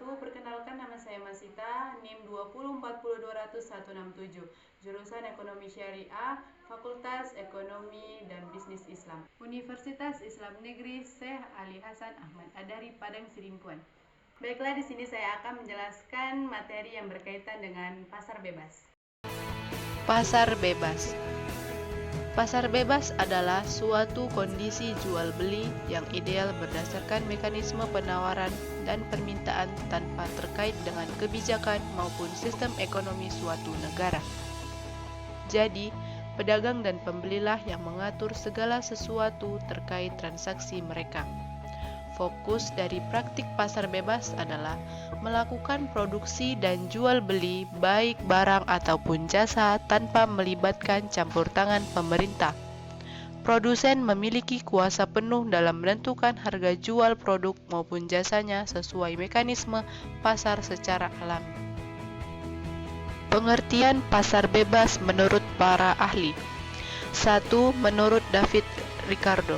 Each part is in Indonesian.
wabarakatuh. Perkenalkan, nama saya Masita, NIM 2040200-167, jurusan Ekonomi Syariah, Fakultas Ekonomi dan Bisnis Islam, Universitas Islam Negeri Syekh Ali Hasan Ahmad Adari, Padang Sidimpuan. Baiklah, di sini saya akan menjelaskan materi yang berkaitan dengan pasar bebas. Pasar bebas. Pasar bebas adalah suatu kondisi jual beli yang ideal berdasarkan mekanisme penawaran dan permintaan tanpa terkait dengan kebijakan maupun sistem ekonomi suatu negara. Jadi, pedagang dan pembelilah yang mengatur segala sesuatu terkait transaksi mereka. Fokus dari praktik pasar bebas adalah melakukan produksi dan jual beli baik barang ataupun jasa tanpa melibatkan campur tangan pemerintah. Produsen memiliki kuasa penuh dalam menentukan harga jual produk maupun jasanya sesuai mekanisme pasar secara alami. Pengertian pasar bebas menurut para ahli. 1. Menurut David Ricardo,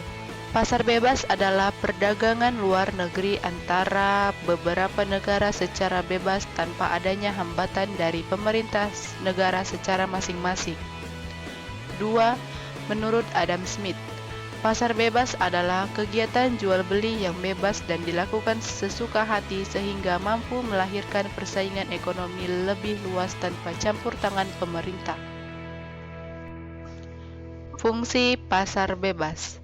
pasar bebas adalah perdagangan luar negeri antara beberapa negara secara bebas tanpa adanya hambatan dari pemerintah negara secara masing-masing. 2. Menurut Adam Smith, pasar bebas adalah kegiatan jual beli yang bebas dan dilakukan sesuka hati sehingga mampu melahirkan persaingan ekonomi lebih luas tanpa campur tangan pemerintah. Fungsi pasar bebas.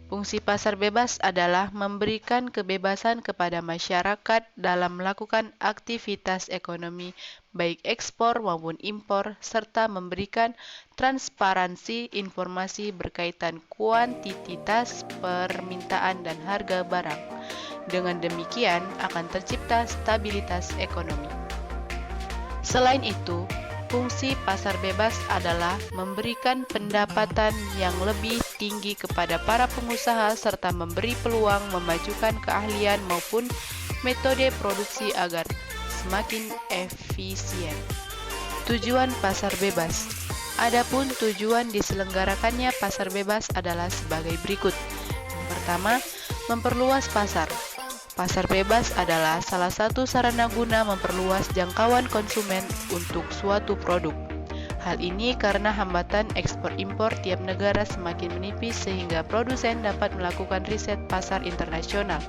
Fungsi pasar bebas adalah memberikan kebebasan kepada masyarakat dalam melakukan aktivitas ekonomi, baik ekspor maupun impor, serta memberikan transparansi informasi berkaitan kuantitas, permintaan, dan harga barang. Dengan demikian, akan tercipta stabilitas ekonomi. Selain itu, fungsi pasar bebas adalah memberikan pendapatan yang lebih tinggi kepada para pengusaha serta memberi peluang memajukan keahlian maupun metode produksi agar semakin efisien. Tujuan pasar bebas. Adapun tujuan diselenggarakannya pasar bebas adalah sebagai berikut. Yang pertama, memperluas pasar. Pasar bebas adalah salah satu sarana guna memperluas jangkauan konsumen untuk suatu produk. Hal ini karena hambatan ekspor-impor tiap negara semakin menipis sehingga produsen dapat melakukan riset pasar internasional.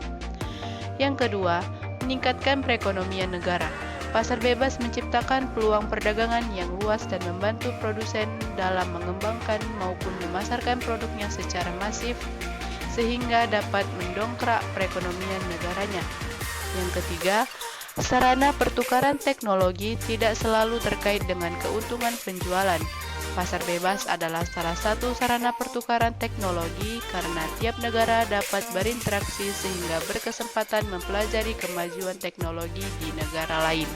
Yang kedua, meningkatkan perekonomian negara. Pasar bebas menciptakan peluang perdagangan yang luas dan membantu produsen dalam mengembangkan maupun memasarkan produknya secara masif sehingga dapat mendongkrak perekonomian negaranya. Yang ketiga, sarana pertukaran teknologi tidak selalu terkait dengan keuntungan penjualan. Pasar bebas adalah salah satu sarana pertukaran teknologi karena tiap negara dapat berinteraksi sehingga berkesempatan mempelajari kemajuan teknologi di negara lain.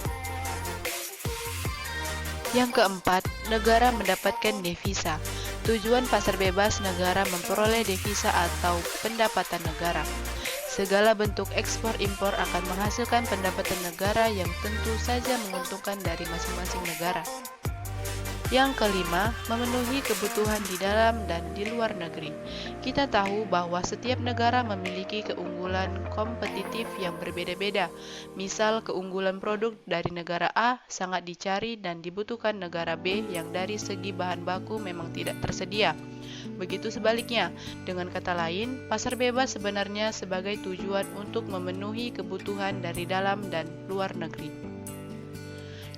Yang keempat, negara mendapatkan devisa. Tujuan pasar bebas negara memperoleh devisa atau pendapatan negara. Segala bentuk ekspor-impor akan menghasilkan pendapatan negara yang tentu saja menguntungkan dari masing-masing negara. Yang kelima, memenuhi kebutuhan di dalam dan di luar negeri. Kita tahu bahwa setiap negara memiliki keunggulan kompetitif yang berbeda-beda. Misal, keunggulan produk dari negara A sangat dicari dan dibutuhkan negara B yang dari segi bahan baku memang tidak tersedia. Begitu sebaliknya, dengan kata lain, pasar bebas sebenarnya sebagai tujuan untuk memenuhi kebutuhan dari dalam dan luar negeri.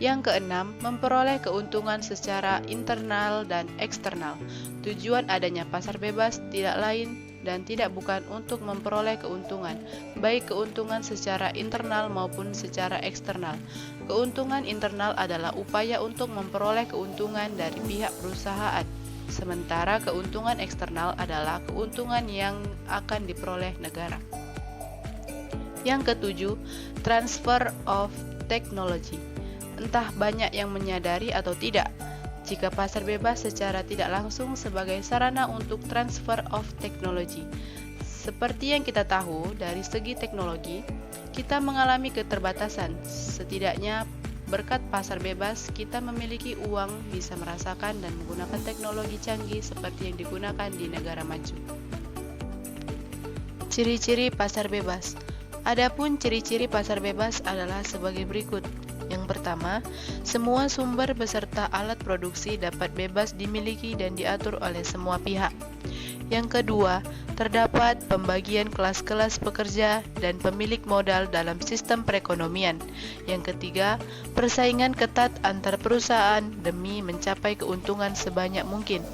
Yang keenam, memperoleh keuntungan secara internal dan eksternal. Tujuan adanya pasar bebas tidak lain dan tidak bukan untuk memperoleh keuntungan, baik keuntungan secara internal maupun secara eksternal. Keuntungan internal adalah upaya untuk memperoleh keuntungan dari pihak perusahaan, sementara keuntungan eksternal adalah keuntungan yang akan diperoleh negara. Yang ketujuh, transfer of technology. Entah banyak yang menyadari atau tidak, jika pasar bebas secara tidak langsung sebagai sarana untuk transfer of technology. Seperti yang kita tahu, dari segi teknologi, kita mengalami keterbatasan. Setidaknya, berkat pasar bebas, kita memiliki uang, bisa merasakan dan menggunakan teknologi canggih seperti yang digunakan di negara maju. Ciri-ciri pasar bebas. Adapun ciri-ciri pasar bebas adalah sebagai berikut. Yang pertama, semua sumber beserta alat produksi dapat bebas dimiliki dan diatur oleh semua pihak. Yang kedua, terdapat pembagian kelas-kelas pekerja dan pemilik modal dalam sistem perekonomian. Yang ketiga, persaingan ketat antar perusahaan demi mencapai keuntungan sebanyak mungkin.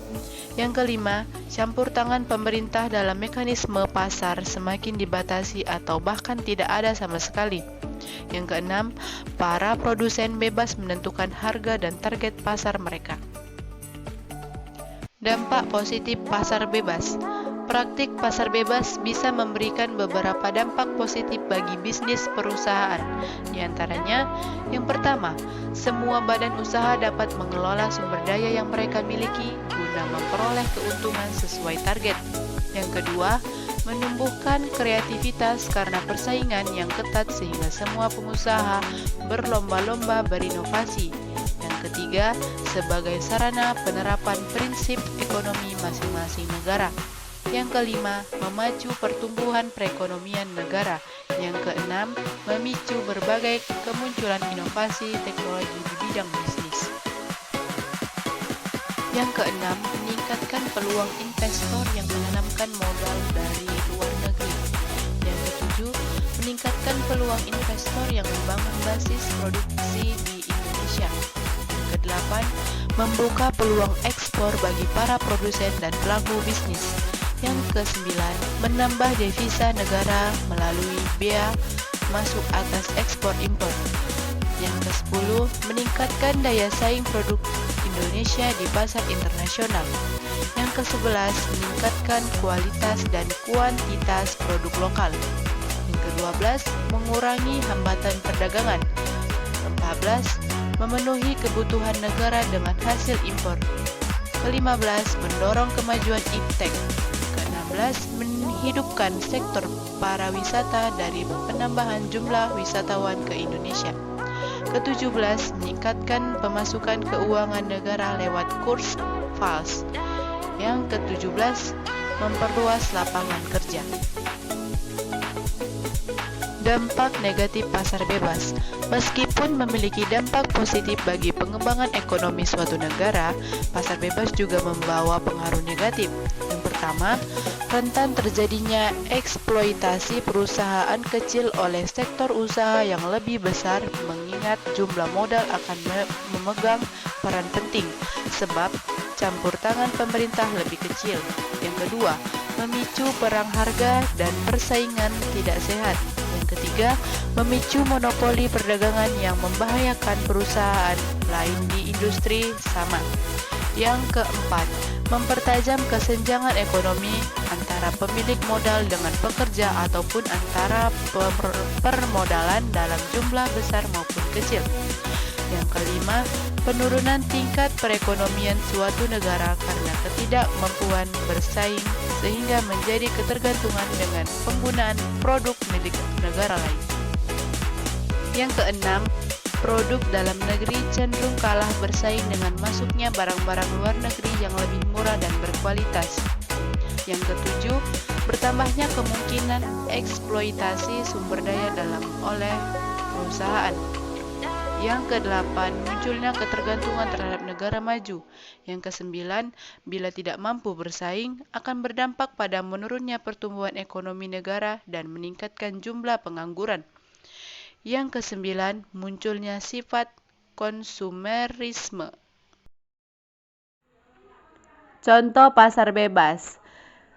Yang kelima, campur tangan pemerintah dalam mekanisme pasar semakin dibatasi atau bahkan tidak ada sama sekali. Yang keenam, para produsen bebas menentukan harga dan target pasar mereka. Dampak positif pasar bebas. Praktik pasar bebas bisa memberikan beberapa dampak positif bagi bisnis perusahaan. Di antaranya, yang pertama, semua badan usaha dapat mengelola sumber daya yang mereka miliki guna memperoleh keuntungan sesuai target. Yang kedua, menumbuhkan kreativitas karena persaingan yang ketat sehingga semua pengusaha berlomba-lomba berinovasi. Yang ketiga, sebagai sarana penerapan prinsip ekonomi masing-masing negara. Yang kelima, memacu pertumbuhan perekonomian negara. Yang keenam, memicu berbagai kemunculan inovasi teknologi di bidang bisnis. Yang keenam, meningkatkan peluang investor yang menanamkan modal dari luar negeri. Yang ketujuh, meningkatkan peluang investor yang membangun basis produksi di Indonesia. Yang kedelapan, membuka peluang ekspor bagi para produsen dan pelaku bisnis. Yang kesembilan, menambah devisa negara melalui bea masuk atas ekspor impor. Yang ke-10, meningkatkan daya saing produk Indonesia di pasar internasional. Yang ke-11, meningkatkan kualitas dan kuantitas produk lokal. Yang ke-12, mengurangi hambatan perdagangan. Ke-14, memenuhi kebutuhan negara dengan hasil impor. Ke-15, mendorong kemajuan iptek. Ke-16, menghidupkan sektor pariwisata dari penambahan jumlah wisatawan ke Indonesia. Ke-17, meningkatkan pemasukan keuangan negara lewat kurs fals. Yang ke-17, memperluas lapangan kerja. Dampak negatif pasar bebas. Meskipun memiliki dampak positif bagi pengembangan ekonomi suatu negara, pasar bebas juga membawa pengaruh negatif. Yang pertama, rentan terjadinya eksploitasi perusahaan kecil oleh sektor usaha yang lebih besar mengingat jumlah modal akan memegang peran penting sebab campur tangan pemerintah lebih kecil. Yang kedua, memicu perang harga dan persaingan tidak sehat. Yang ketiga, memicu monopoli perdagangan yang membahayakan perusahaan lain di industri sama. Yang keempat, mempertajam kesenjangan ekonomi antara pemilik modal dengan pekerja ataupun antara permodalan dalam jumlah besar maupun kecil. Yang kelima, penurunan tingkat perekonomian suatu negara karena ketidakmampuan bersaing sehingga menjadi ketergantungan dengan penggunaan produk milik negara lain. Yang keenam, produk dalam negeri cenderung kalah bersaing dengan masuknya barang-barang luar negeri yang lebih murah dan berkualitas. Yang ketujuh, bertambahnya kemungkinan eksploitasi sumber daya dalam oleh perusahaan. Yang kedelapan, munculnya ketergantungan terhadap negara maju. Yang kesembilan, bila tidak mampu bersaing, akan berdampak pada menurunnya pertumbuhan ekonomi negara dan meningkatkan jumlah pengangguran. Yang kesembilan, munculnya sifat konsumerisme. Contoh pasar bebas.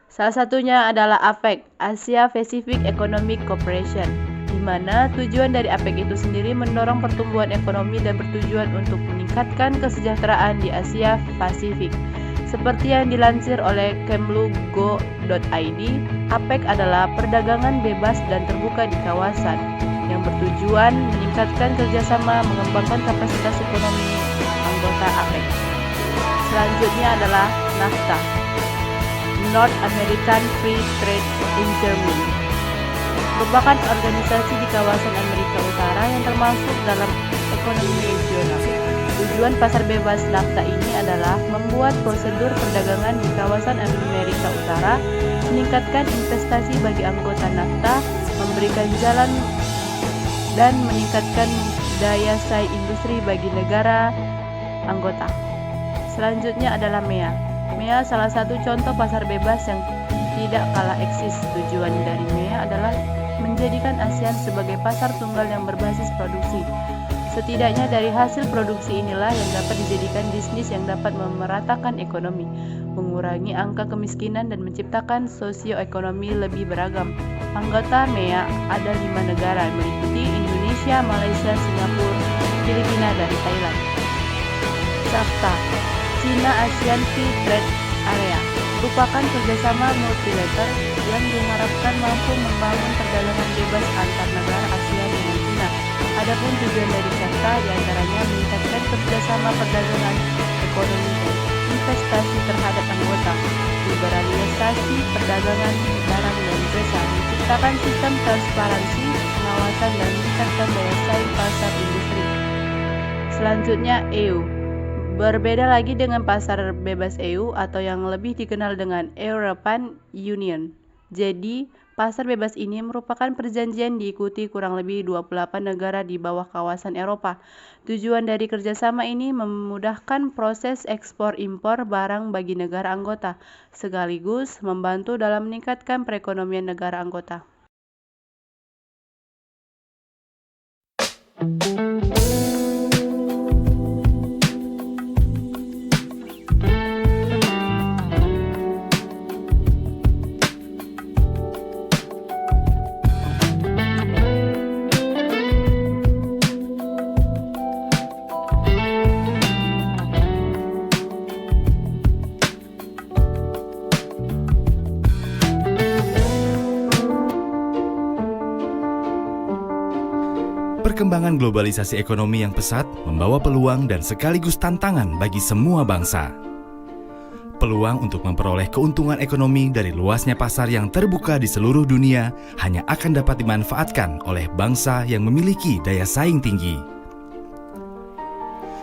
Salah satunya adalah APEC, Asia Pacific Economic Cooperation, di mana tujuan dari APEC itu sendiri mendorong pertumbuhan ekonomi dan bertujuan untuk meningkatkan kesejahteraan di Asia Pasifik. Seperti yang dilansir oleh kemlu.go.id, APEC adalah perdagangan bebas dan terbuka di kawasan yang bertujuan meningkatkan kerjasama mengembangkan kapasitas ekonomi anggota APEC. Selanjutnya adalah NAFTA, North American Free Trade Agreement, merupakan organisasi di kawasan Amerika Utara yang termasuk dalam ekonomi regional. Tujuan pasar bebas NAFTA ini adalah membuat prosedur perdagangan di kawasan Amerika Utara, meningkatkan investasi bagi anggota NAFTA, memberikan jalan dan meningkatkan daya saing industri bagi negara anggota. Selanjutnya adalah MEA. MEA salah satu contoh pasar bebas yang tidak kalah eksis. Tujuan dari MEA adalah menjadikan ASEAN sebagai pasar tunggal yang berbasis produksi. Setidaknya dari hasil produksi inilah yang dapat dijadikan bisnis yang dapat memeratakan ekonomi, mengurangi angka kemiskinan dan menciptakan sosioekonomi lebih beragam. Anggota MEA ada 5 negara meliputi Indonesia, Malaysia, Singapura, Filipina, dan Thailand. SAFTA, China ASEAN Free Trade Area, merupakan kerjasama multilateral yang diharapkan mampu membangun perdagangan bebas antar negara ASEAN dengan China. Adapun tujuan dari SAFTA diantaranya meningkatkan kerjasama perdagangan, ekonomi, dan investasi terhadap anggota, liberalisasi perdagangan barang dan jasa, menciptakan sistem transparansi, pengawasan, dan meningkatkan daya saing pasar industri. Selanjutnya EU. Berbeda lagi dengan pasar bebas EU atau yang lebih dikenal dengan European Union. Jadi, pasar bebas ini merupakan perjanjian diikuti kurang lebih 28 negara di bawah kawasan Eropa. Tujuan dari kerjasama ini memudahkan proses ekspor-impor barang bagi negara anggota, sekaligus membantu dalam meningkatkan perekonomian negara anggota. Perkembangan globalisasi ekonomi yang pesat membawa peluang dan sekaligus tantangan bagi semua bangsa. Peluang untuk memperoleh keuntungan ekonomi dari luasnya pasar yang terbuka di seluruh dunia hanya akan dapat dimanfaatkan oleh bangsa yang memiliki daya saing tinggi.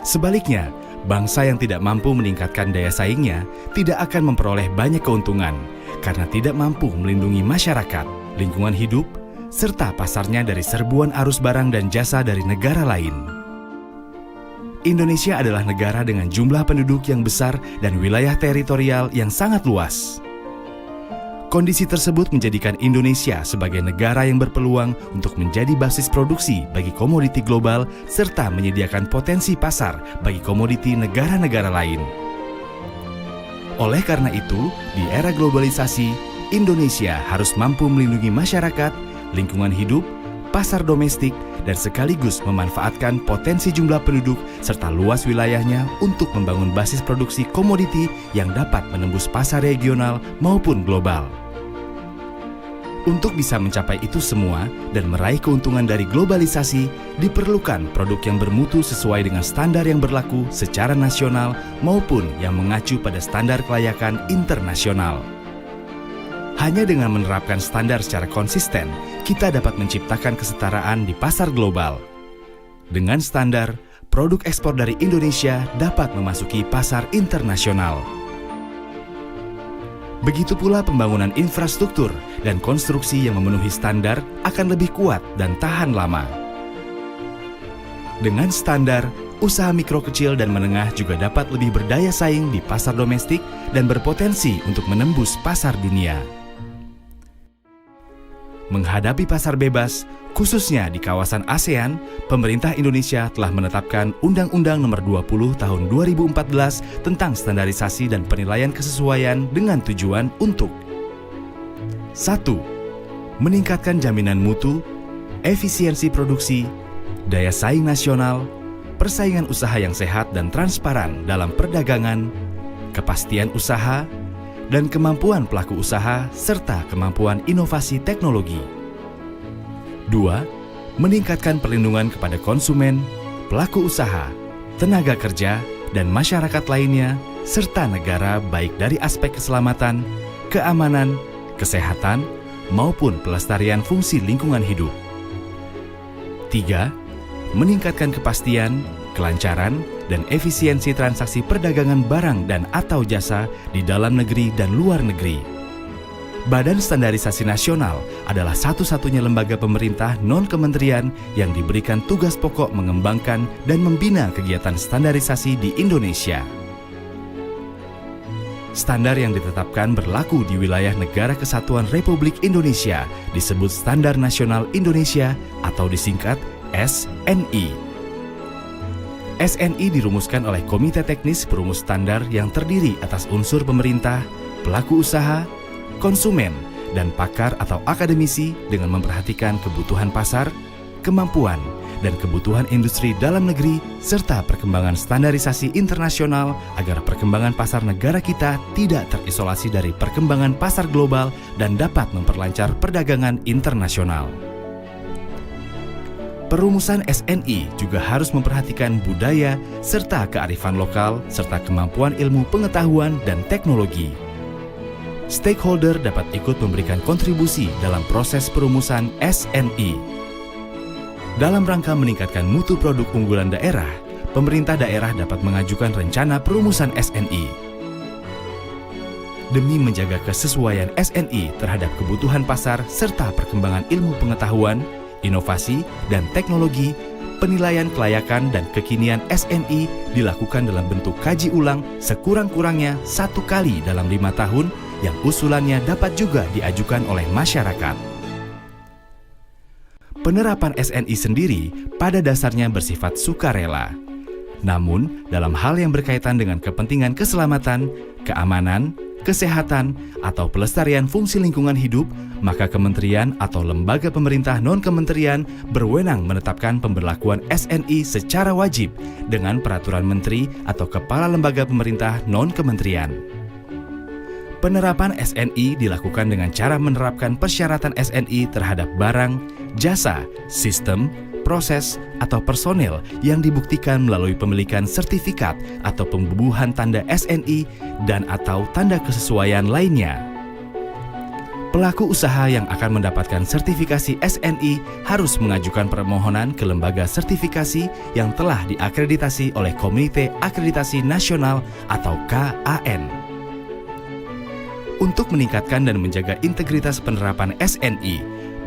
Sebaliknya, bangsa yang tidak mampu meningkatkan daya saingnya tidak akan memperoleh banyak keuntungan karena tidak mampu melindungi masyarakat, lingkungan hidup, serta pasarnya dari serbuan arus barang dan jasa dari negara lain. Indonesia adalah negara dengan jumlah penduduk yang besar dan wilayah teritorial yang sangat luas. Kondisi tersebut menjadikan Indonesia sebagai negara yang berpeluang untuk menjadi basis produksi bagi komoditi global serta menyediakan potensi pasar bagi komoditi negara-negara lain. Oleh karena itu, di era globalisasi, Indonesia harus mampu melindungi masyarakat, lingkungan hidup, pasar domestik, dan sekaligus memanfaatkan potensi jumlah penduduk serta luas wilayahnya untuk membangun basis produksi komoditi yang dapat menembus pasar regional maupun global. Untuk bisa mencapai itu semua dan meraih keuntungan dari globalisasi, diperlukan produk yang bermutu sesuai dengan standar yang berlaku secara nasional maupun yang mengacu pada standar kelayakan internasional. Hanya dengan menerapkan standar secara konsisten, kita dapat menciptakan kesetaraan di pasar global. Dengan standar, produk ekspor dari Indonesia dapat memasuki pasar internasional. Begitu pula pembangunan infrastruktur dan konstruksi yang memenuhi standar akan lebih kuat dan tahan lama. Dengan standar, usaha mikro kecil dan menengah juga dapat lebih berdaya saing di pasar domestik dan berpotensi untuk menembus pasar dunia. Menghadapi pasar bebas, khususnya di kawasan ASEAN, pemerintah Indonesia telah menetapkan Undang-Undang Nomor 20 Tahun 2014 tentang standarisasi dan penilaian kesesuaian dengan tujuan untuk 1. Meningkatkan jaminan mutu, efisiensi produksi, daya saing nasional, persaingan usaha yang sehat dan transparan dalam perdagangan, kepastian usaha, dan kemampuan pelaku usaha serta kemampuan inovasi teknologi. 2. Meningkatkan perlindungan kepada konsumen, pelaku usaha, tenaga kerja, dan masyarakat lainnya, serta negara baik dari aspek keselamatan, keamanan, kesehatan, maupun pelestarian fungsi lingkungan hidup. 3. Meningkatkan kepastian, kelancaran, dan efisiensi transaksi perdagangan barang dan atau jasa di dalam negeri dan luar negeri. Badan Standarisasi Nasional adalah satu-satunya lembaga pemerintah non-kementerian yang diberikan tugas pokok mengembangkan dan membina kegiatan standarisasi di Indonesia. Standar yang ditetapkan berlaku di wilayah Negara Kesatuan Republik Indonesia disebut Standar Nasional Indonesia atau disingkat SNI. SNI dirumuskan oleh Komite Teknis Perumus Standar yang terdiri atas unsur pemerintah, pelaku usaha, konsumen, dan pakar atau akademisi dengan memperhatikan kebutuhan pasar, kemampuan, dan kebutuhan industri dalam negeri, serta perkembangan standarisasi internasional agar perkembangan pasar negara kita tidak terisolasi dari perkembangan pasar global dan dapat memperlancar perdagangan internasional. Perumusan SNI juga harus memperhatikan budaya serta kearifan lokal serta kemampuan ilmu pengetahuan dan teknologi. Stakeholder dapat ikut memberikan kontribusi dalam proses perumusan SNI. Dalam rangka meningkatkan mutu produk unggulan daerah, pemerintah daerah dapat mengajukan rencana perumusan SNI. Demi menjaga kesesuaian SNI terhadap kebutuhan pasar serta perkembangan ilmu pengetahuan, inovasi, dan teknologi, penilaian kelayakan dan kekinian SNI dilakukan dalam bentuk kaji ulang sekurang-kurangnya 1 kali dalam 5 tahun yang usulannya dapat juga diajukan oleh masyarakat. Penerapan SNI sendiri pada dasarnya bersifat sukarela. Namun, dalam hal yang berkaitan dengan kepentingan keselamatan, keamanan, kesehatan, atau pelestarian fungsi lingkungan hidup, maka kementerian atau lembaga pemerintah non-kementerian berwenang menetapkan pemberlakuan SNI secara wajib dengan peraturan menteri atau kepala lembaga pemerintah non-kementerian. Penerapan SNI dilakukan dengan cara menerapkan persyaratan SNI terhadap barang, jasa, sistem, proses, atau personel yang dibuktikan melalui pemilikan sertifikat atau pembubuhan tanda SNI dan atau tanda kesesuaian lainnya. Pelaku usaha yang akan mendapatkan sertifikasi SNI harus mengajukan permohonan ke lembaga sertifikasi yang telah diakreditasi oleh Komite Akreditasi Nasional atau KAN. Untuk meningkatkan dan menjaga integritas penerapan SNI,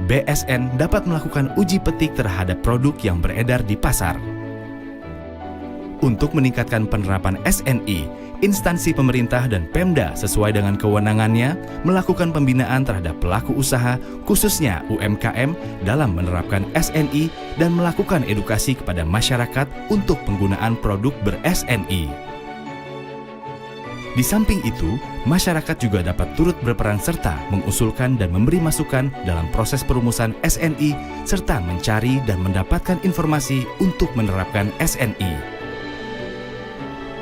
BSN dapat melakukan uji petik terhadap produk yang beredar di pasar. Untuk meningkatkan penerapan SNI, instansi pemerintah dan Pemda sesuai dengan kewenangannya melakukan pembinaan terhadap pelaku usaha, khususnya UMKM, dalam menerapkan SNI dan melakukan edukasi kepada masyarakat untuk penggunaan produk ber-SNI. Di samping itu, masyarakat juga dapat turut berperan serta mengusulkan dan memberi masukan dalam proses perumusan SNI serta mencari dan mendapatkan informasi untuk menerapkan SNI.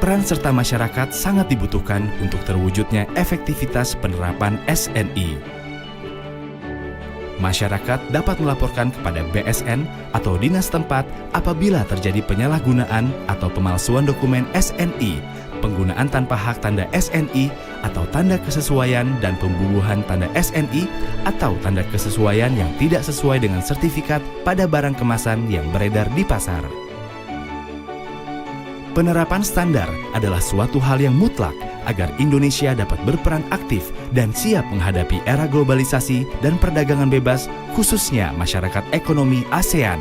Peran serta masyarakat sangat dibutuhkan untuk terwujudnya efektivitas penerapan SNI. Masyarakat dapat melaporkan kepada BSN atau dinas tempat apabila terjadi penyalahgunaan atau pemalsuan dokumen SNI, penggunaan tanpa hak tanda SNI atau tanda kesesuaian dan pembubuhan tanda SNI atau tanda kesesuaian yang tidak sesuai dengan sertifikat pada barang kemasan yang beredar di pasar. Penerapan standar adalah suatu hal yang mutlak agar Indonesia dapat berperan aktif dan siap menghadapi era globalisasi dan perdagangan bebas, khususnya masyarakat ekonomi ASEAN.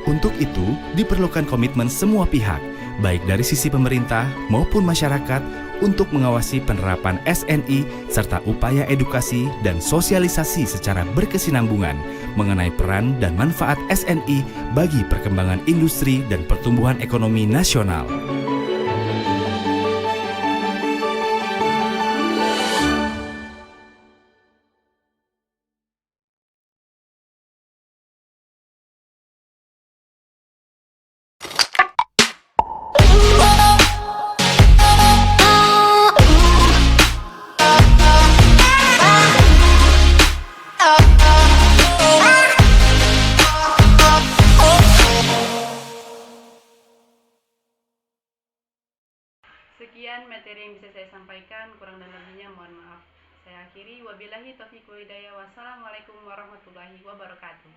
Untuk itu, diperlukan komitmen semua pihak, baik dari sisi pemerintah maupun masyarakat, untuk mengawasi penerapan SNI serta upaya edukasi dan sosialisasi secara berkesinambungan mengenai peran dan manfaat SNI bagi perkembangan industri dan pertumbuhan ekonomi nasional. Sekian materi yang bisa saya sampaikan, kurang dan lebihnya mohon maaf. Saya akhiri, wabillahi taufiq wal hidayah. Wassalamualaikum warahmatullahi wabarakatuh.